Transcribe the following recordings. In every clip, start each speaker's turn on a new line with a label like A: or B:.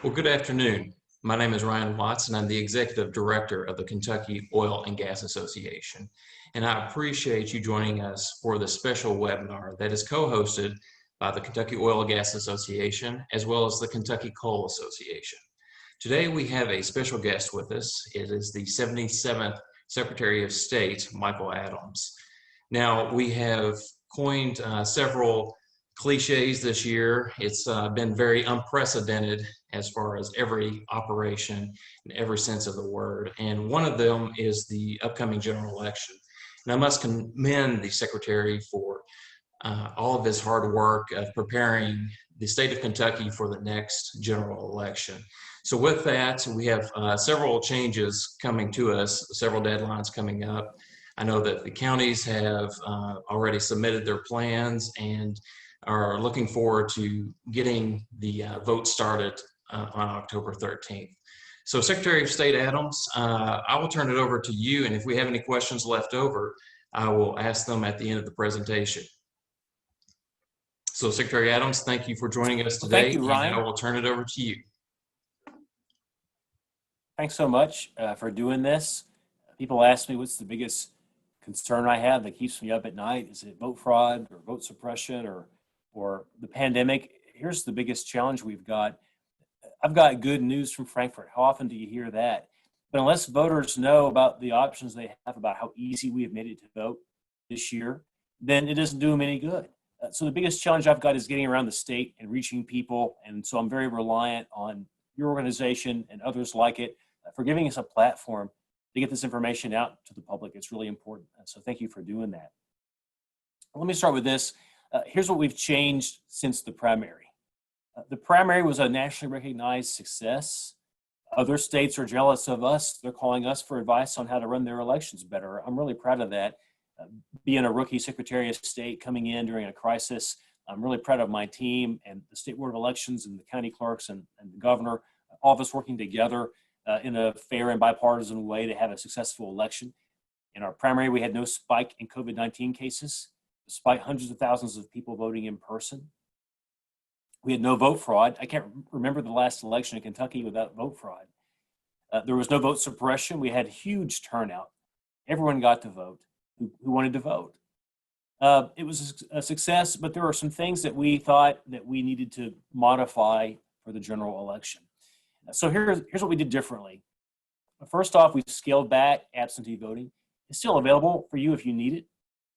A: Well, good afternoon. My name is Ryan Watts, and I'm the Executive Director of the Kentucky Oil and Gas Association. And I appreciate you joining us for this special webinar that is co-hosted by the Kentucky Oil and Gas Association, as well as the Kentucky Coal Association. Today, we have a special guest with us. It is the 77th Secretary of State, Michael Adams. Now, we have coined several cliches this year. It's been very unprecedented as far as every operation in every sense of the word. And one of them is the upcoming general election. And I must commend the Secretary for all of his hard work of preparing the state of Kentucky for the next general election. So with that, we have several changes coming to us, several deadlines coming up. I know that the counties have already submitted their plans and are looking forward to getting the vote started on October 13th. So Secretary of State Adams, I will turn it over to you, and if we have any questions left over, I will ask them at the end of the presentation. So Secretary Adams, thank you for joining us today.
B: Thank you, Ryan.
A: And I will turn it over to you.
B: Thanks so much for doing this. People ask me what's the biggest concern I have that keeps me up at night. Is it vote fraud or vote suppression or the pandemic? Here's the biggest challenge we've got. I've got good news from Frankfurt. How often do you hear that? But unless voters know about the options they have, about how easy we have made it to vote this year, then it doesn't do them any good. So the biggest challenge I've got is getting around the state and reaching people. And so I'm very reliant on your organization and others like it for giving us a platform to get this information out to the public. It's really important. So thank you for doing that. Let me start with this. Here's what we've changed since the primary. The primary was a nationally recognized success. Other states are jealous of us. They're calling us for advice on how to run their elections better. I'm really proud of that. Being a rookie Secretary of State coming in during a crisis, I'm really proud of my team and the State Board of Elections and the county clerks and the governor, all of us working together in a fair and bipartisan way to have a successful election. In our primary, we had no spike in COVID-19 cases, despite hundreds of thousands of people voting in person. We had no vote fraud. I can't remember the last election in Kentucky without vote fraud. There was no vote suppression. We had huge turnout. Everyone got to vote who wanted to vote. It was a success, but there are some things that we thought that we needed to modify for the general election. So here's what we did differently. First off, we scaled back absentee voting. It's still available for you if you need it.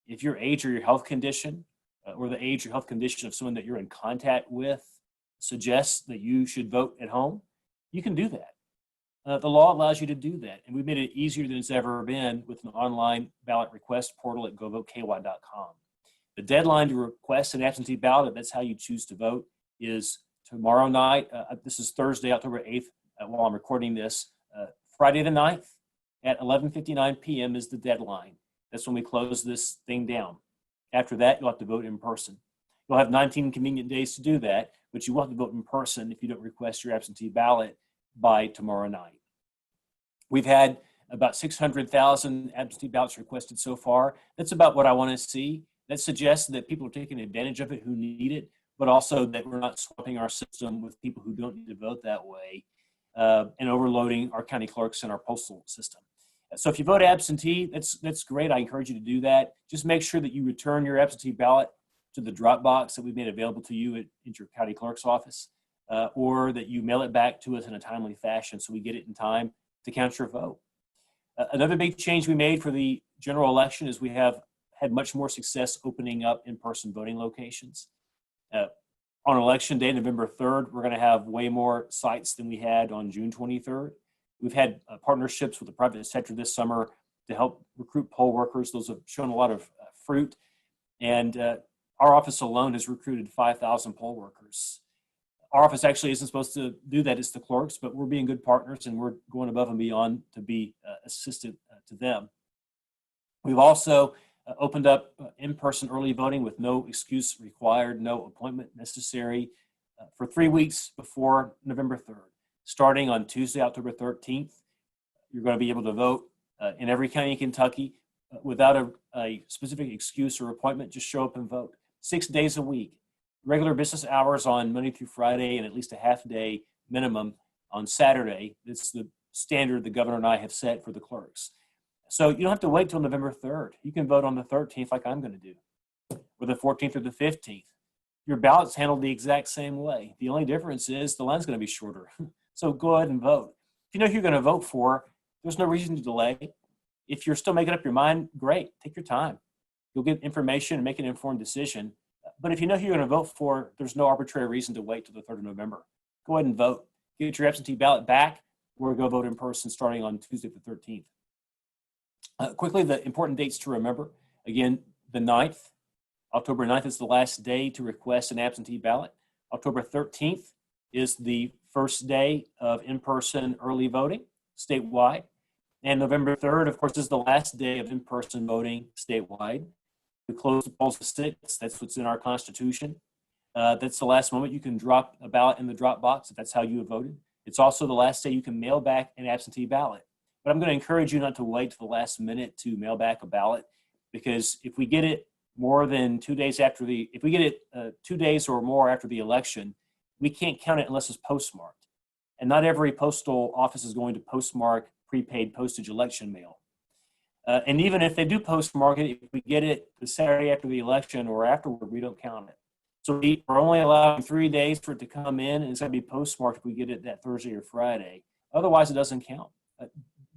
B: If your age or your health condition, or the age or health condition of someone that you're in contact with suggests that you should vote at home, you can do that. The law allows you to do that, and we've made it easier than it's ever been with an online ballot request portal at govoteky.com. The deadline to request an absentee ballot, that's how you choose to vote, is tomorrow night. This is Thursday, October 8th, while I'm recording this. Friday the 9th at 11:59 p.m. is the deadline. That's when we close this thing down. After that, you'll have to vote in person. You'll have 19 convenient days to do that, but you will have to vote in person if you don't request your absentee ballot by tomorrow night. We've had about 600,000 absentee ballots requested so far. That's about what I want to see. That suggests that people are taking advantage of it who need it, but also that we're not swamping our system with people who don't need to vote that way and overloading our county clerks and our postal system. So if you vote absentee, that's great. I encourage you to do that. Just make sure that you return your absentee ballot to the drop box that we've made available to you at your county clerk's office, or that you mail it back to us in a timely fashion so we get it in time to count your vote. Another big change we made for the general election is we have had much more success opening up in-person voting locations. On election day, November 3rd, we're going to have way more sites than we had on June 23rd. We've had partnerships with the private sector this summer to help recruit poll workers. Those have shown a lot of fruit. And our office alone has recruited 5,000 poll workers. Our office actually isn't supposed to do that, it's the clerks, but we're being good partners and we're going above and beyond to be assistant to them. We've also opened up in-person early voting with no excuse required, no appointment necessary for 3 weeks before November 3rd. Starting on Tuesday, October 13th, you're going to be able to vote in every county in Kentucky without a specific excuse or appointment. Just show up and vote. 6 days a week. Regular business hours on Monday through Friday and at least a half day minimum on Saturday. It's the standard the governor and I have set for the clerks. So you don't have to wait till November 3rd. You can vote on the 13th like I'm going to do, or the 14th or the 15th. Your ballot's handled the exact same way. The only difference is the line's going to be shorter. So go ahead and vote. If you know who you're going to vote for, there's no reason to delay. If you're still making up your mind, great, take your time. You'll get information and make an informed decision. But if you know who you're going to vote for, there's no arbitrary reason to wait till the 3rd of November. Go ahead and vote. Get your absentee ballot back, or go vote in person starting on Tuesday the 13th. Quickly, the important dates to remember. Again, the 9th, October 9th is the last day to request an absentee ballot. October 13th is the first day of in-person early voting statewide. And November 3rd, of course, is the last day of in-person voting statewide. We close the polls at 6. That's what's in our Constitution. That's the last moment you can drop a ballot in the drop box if that's how you have voted. It's also the last day you can mail back an absentee ballot. But I'm going to encourage you not to wait to the last minute to mail back a ballot, because if we get it more than 2 days after if we get it 2 days or more after the election, we can't count it unless it's postmarked. And not every postal office is going to postmark prepaid postage election mail. And even if they do postmark it, if we get it the Saturday after the election or afterward, we don't count it. So we're only allowing 3 days for it to come in, and it's going to be postmarked if we get it that Thursday or Friday. Otherwise, it doesn't count.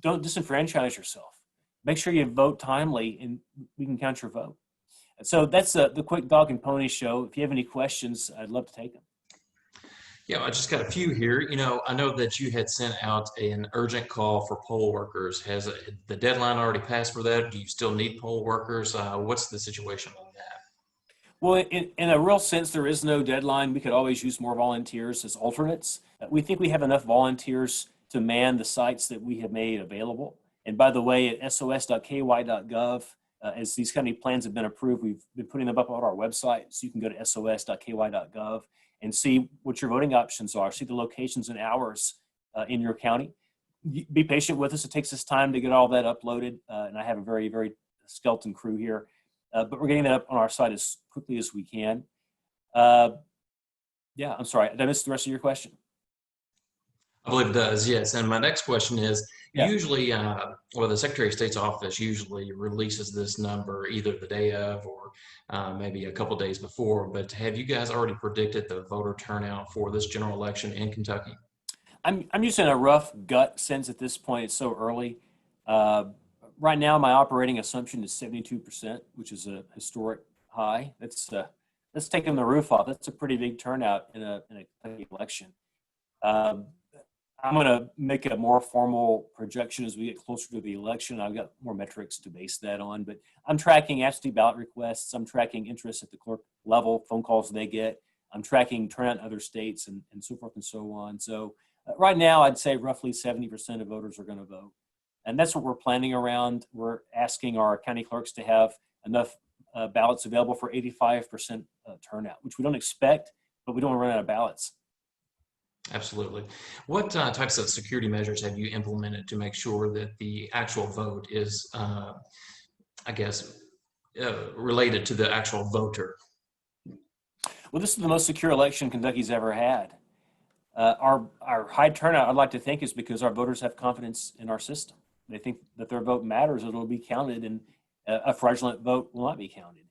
B: Don't disenfranchise yourself. Make sure you vote timely, and we can count your vote. So that's the quick dog and pony show. If you have any questions, I'd love to take them.
A: Yeah, I just got a few here. I know that you had sent out an urgent call for poll workers. Has the deadline already passed for that? Do you still need poll workers? What's the situation on that?
B: Well, in a real sense, there is no deadline. We could always use more volunteers as alternates. We think we have enough volunteers to man the sites that we have made available. And by the way, at sos.ky.gov, as these kind of plans have been approved, we've been putting them up on our website. So you can go to sos.ky.gov and see what your voting options are, see the locations and hours in your county. Be patient with us. It takes us time to get all that uploaded. And I have a very, very skeleton crew here. But we're getting that up on our site as quickly as we can. Yeah, I'm sorry. Did I miss the rest of your question?
A: I believe it does, yes. And my next question is,
B: Yeah.
A: usually, the Secretary of State's office usually releases this number either the day of or maybe a couple days before, but have you guys already predicted the voter turnout for this general election in Kentucky?
B: I'm using a rough gut sense at this point. It's so early. Right now, my operating assumption is 72%, which is a historic high. That's taking the roof off. That's a pretty big turnout in a Kentucky election. I'm going to make a more formal projection as we get closer to the election. I've got more metrics to base that on, but I'm tracking absentee ballot requests. I'm tracking interest at the clerk level, phone calls they get. I'm tracking turnout in other states and so forth and so on. So right now, I'd say roughly 70% of voters are going to vote. And that's what we're planning around. We're asking our county clerks to have enough ballots available for 85% turnout, which we don't expect, but we don't want to run out of ballots.
A: Absolutely. What types of security measures have you implemented to make sure that the actual vote is, related to the actual voter?
B: Well, this is the most secure election Kentucky's ever had. Our high turnout, I'd like to think, is because our voters have confidence in our system. They think that their vote matters, it'll be counted, and a fraudulent vote will not be counted.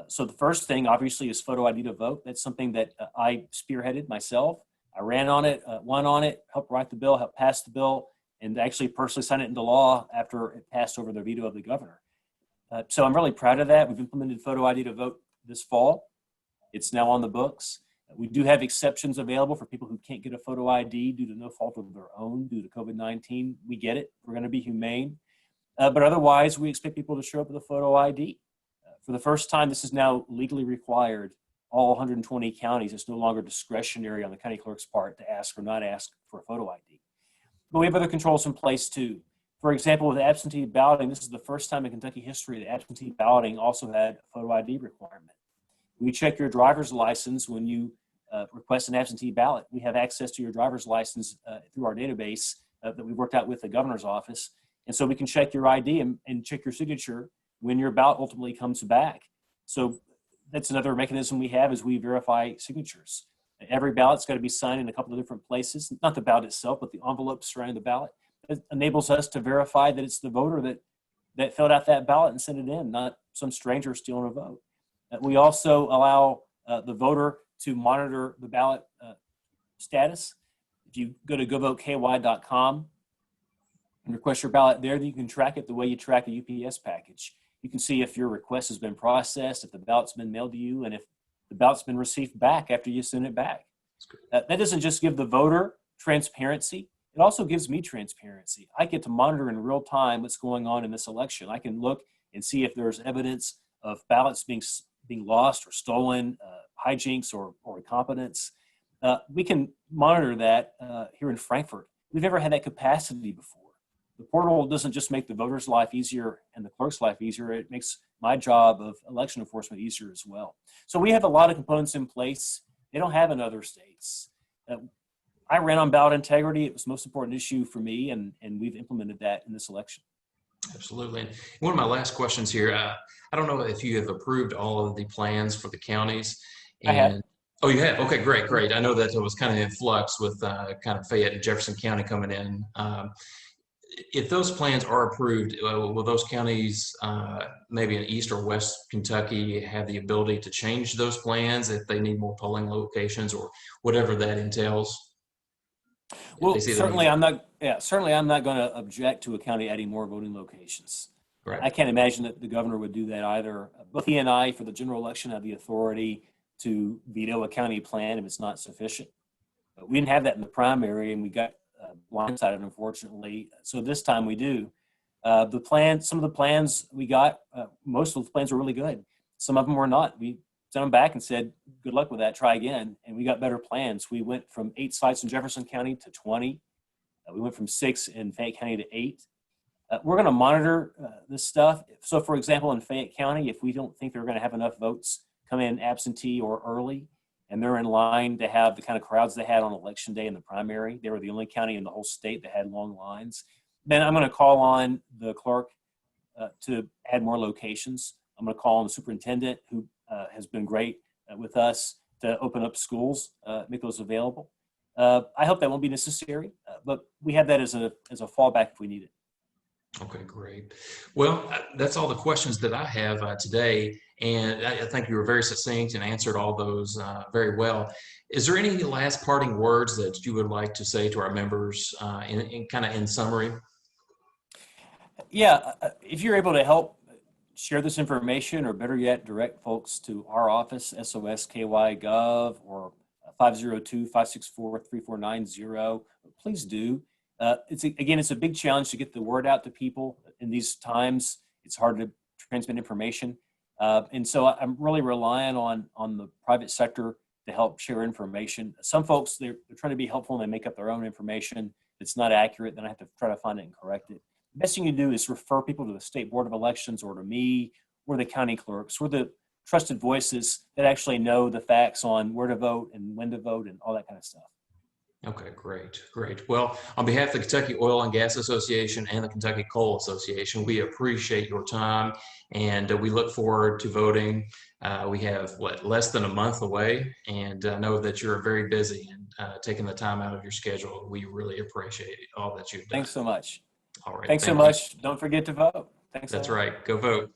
B: So the first thing, obviously, is photo ID to vote. That's something that I spearheaded myself. I ran on it, won on it, helped write the bill, helped pass the bill, and actually personally signed it into law after it passed over the veto of the governor. So I'm really proud of that. We've implemented photo ID to vote this fall. It's now on the books. We do have exceptions available for people who can't get a photo ID due to no fault of their own, due to COVID-19. We get it. We're going to be humane. But otherwise, we expect people to show up with a photo ID. For the first time, this is now legally required. All 120 counties, it's no longer discretionary on the county clerk's part to ask or not ask for a photo ID. But we have other controls in place too. For example, with absentee balloting, this is the first time in Kentucky history that absentee balloting also had a photo ID requirement. We check your driver's license when you request an absentee ballot. We have access to your driver's license through our database that we worked out with the governor's office. And so we can check your ID and check your signature when your ballot ultimately comes back. So that's another mechanism we have, is we verify signatures. Every ballot's got to be signed in a couple of different places, not the ballot itself, but the envelopes surrounding the ballot. It enables us to verify that it's the voter that filled out that ballot and sent it in, not some stranger stealing a vote. We also allow the voter to monitor the ballot status. If you go to govoteky.com and request your ballot there, you can track it the way you track a UPS package. You can see if your request has been processed, if the ballot's been mailed to you, and if the ballot's been received back after you send it back. That doesn't just give the voter transparency, it also gives me transparency. I get to monitor in real time what's going on in this election. I can look and see if there's evidence of ballots being lost or stolen, hijinks or incompetence. We can monitor that here in Frankfurt. We've never had that capacity before. The portal doesn't just make the voter's life easier and the clerk's life easier, it makes my job of election enforcement easier as well. So we have a lot of components in place they don't have in other states. I ran on ballot integrity. It was the most important issue for me, and we've implemented that in this election.
A: Absolutely. And one of my last questions here, I don't know if you have approved all of the plans for the counties.
B: I have.
A: Oh, you have? Okay, great, great. I know that it was kind of in flux with kind of Fayette and Jefferson County coming in. If those plans are approved, will those counties, maybe in East or West Kentucky, have the ability to change those plans if they need more polling locations or whatever that entails?
B: Well, certainly I'm not going to object to a county adding more voting locations.
A: Right.
B: I can't imagine that the governor would do that either. Both he and I, for the general election, have the authority to veto a county plan if it's not sufficient. But we didn't have that in the primary, and we got blindsided, unfortunately. So this time we do. Some of the plans we got, most of the plans were really good. Some of them were not. We sent them back and said, good luck with that, try again. And we got better plans. We went from 8 sites in Jefferson County to 20. We went from 6 in Fayette County to 8. We're going to monitor this stuff. So for example, in Fayette County, if we don't think they're going to have enough votes come in absentee or early, and they're in line to have the kind of crowds they had on election day in the primary, they were the only county in the whole state that had long lines, then I'm going to call on the clerk to add more locations. I'm going to call on the superintendent, who has been great with us, to open up schools, make those available. I hope that won't be necessary, but we have that as a fallback if we need it.
A: Okay, great. Well, that's all the questions that I have today, and I think you were very succinct and answered all those very well. Is there any last parting words that you would like to say to our members in summary?
B: Yeah, if you're able to help share this information, or better yet, direct folks to our office, SOS KY.gov, or 502-564-3490, please do. It's a big challenge to get the word out to people in these times. It's hard to transmit information. And so I'm really relying on the private sector to help share information. Some folks, they're trying to be helpful and they make up their own information. It's not accurate, then I have to try to find it and correct it. The best thing you do is refer people to the State Board of Elections or to me or the county clerks. We're the trusted voices that actually know the facts on where to vote and when to vote and all that kind of stuff.
A: Okay, great, great. Well, on behalf of the Kentucky Oil and Gas Association and the Kentucky Coal Association, we appreciate your time, and we look forward to voting. We have, less than a month away, and I know that you're very busy and taking the time out of your schedule. We really appreciate all that you've done.
B: Thanks so much.
A: All right.
B: Thanks so much. Don't forget to vote. Thanks.
A: That's right. Go vote.